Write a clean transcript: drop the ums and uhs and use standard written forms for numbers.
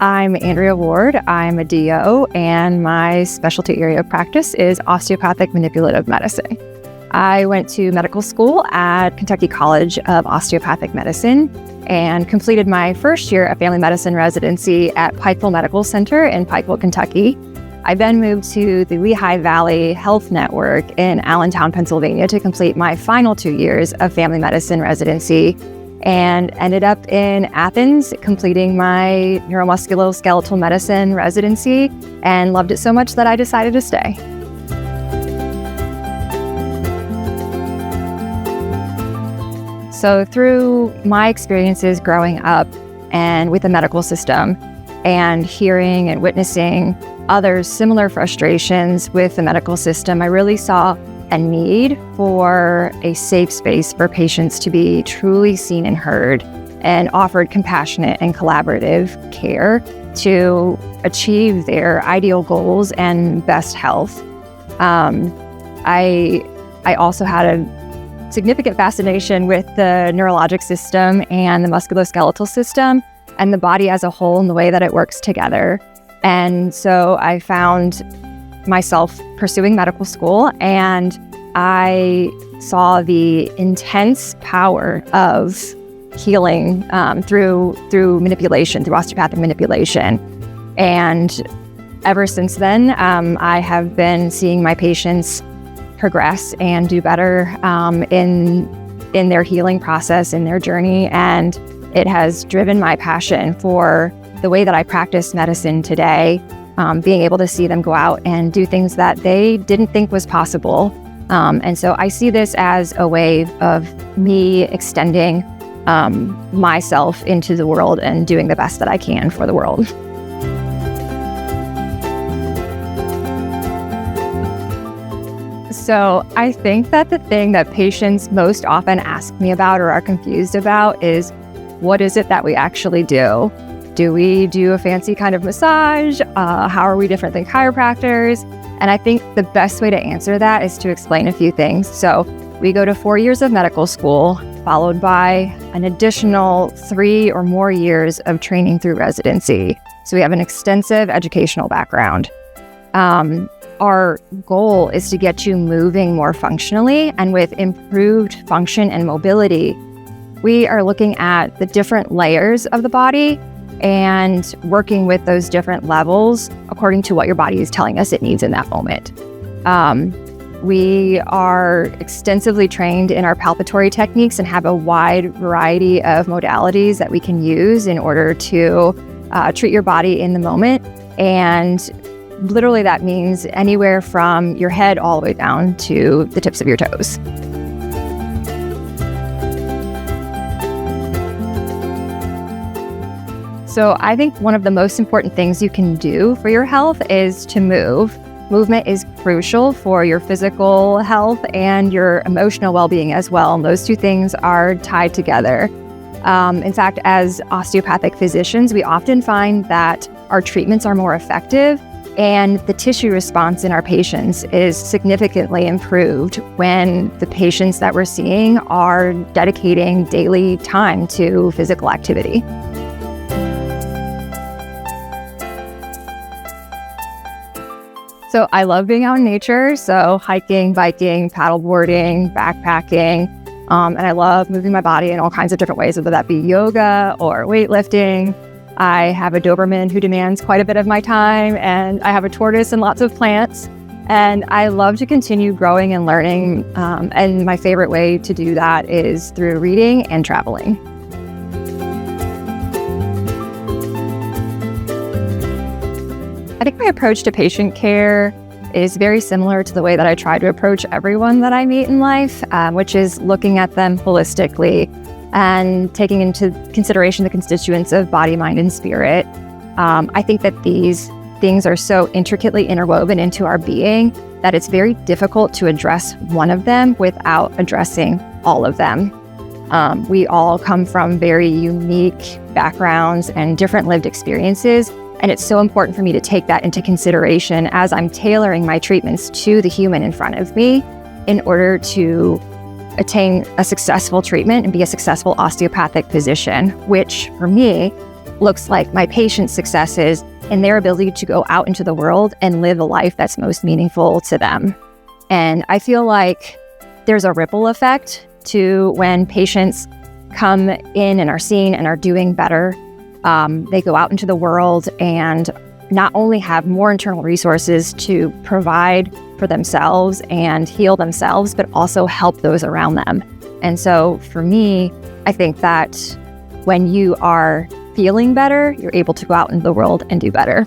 I'm Andrea Ward. I'm a DO, and my specialty area of practice is osteopathic manipulative medicine. I went to medical school at Kentucky College of Osteopathic Medicine and completed my first year of family medicine residency at Pikeville Medical Center in Pikeville, Kentucky. I then moved to the Lehigh Valley Health Network in Allentown, Pennsylvania to complete my final 2 years of family medicine residency, and ended up in Athens completing my neuromusculoskeletal medicine residency and loved it so much that I decided to stay. So through my experiences growing up and with the medical system and hearing and witnessing others' similar frustrations with the medical system, I really saw a need for a safe space for patients to be truly seen and heard and offered compassionate and collaborative care to achieve their ideal goals and best health. I also had a significant fascination with the neurologic system and the musculoskeletal system and the body as a whole and the way that it works together. And so I found myself pursuing medical school, and I saw the intense power of healing through manipulation, through osteopathic manipulation. And ever since then, I have been seeing my patients progress and do better in their healing process, in their journey. And it has driven my passion for the way that I practice medicine today, being able to see them go out and do things that they didn't think was possible. And so I see this as a way of me extending myself into the world and doing the best that I can for the world. So I think that the thing that patients most often ask me about or are confused about is, what is it that we actually do? Do we do a fancy kind of massage? How are we different than chiropractors? And I think the best way to answer that is to explain a few things. So we go to 4 years of medical school, followed by an additional 3 or more years of training through residency. So we have an extensive educational background. Our goal is to get you moving more functionally, and with improved function and mobility, we are looking at the different layers of the body and working with those different levels according to what your body is telling us it needs in that moment. We are extensively trained in our palpatory techniques and have a wide variety of modalities that we can use in order to treat your body in the moment. And literally that means anywhere from your head all the way down to the tips of your toes. So I think one of the most important things you can do for your health is to move. Movement is crucial for your physical health and your emotional well-being as well. And those two things are tied together. In fact, as osteopathic physicians, we often find that our treatments are more effective and the tissue response in our patients is significantly improved when the patients that we're seeing are dedicating daily time to physical activity. So I love being out in nature, so hiking, biking, paddleboarding, backpacking, and I love moving my body in all kinds of different ways, whether that be yoga or weightlifting. I have a Doberman who demands quite a bit of my time, and I have a tortoise and lots of plants, and I love to continue growing and learning, and my favorite way to do that is through reading and traveling. I think my approach to patient care is very similar to the way that I try to approach everyone that I meet in life, which is looking at them holistically and taking into consideration the constituents of body, mind, and spirit. I think that these things are so intricately interwoven into our being that it's very difficult to address one of them without addressing all of them. We all come from very unique backgrounds and different lived experiences. And it's so important for me to take that into consideration as I'm tailoring my treatments to the human in front of me in order to attain a successful treatment and be a successful osteopathic physician, which for me looks like my patient's successes and their ability to go out into the world and live a life that's most meaningful to them. And I feel like there's a ripple effect to when patients come in and are seen and are doing better. They go out into the world and not only have more internal resources to provide for themselves and heal themselves, but also help those around them. And so for me, I think that when you are feeling better, you're able to go out into the world and do better.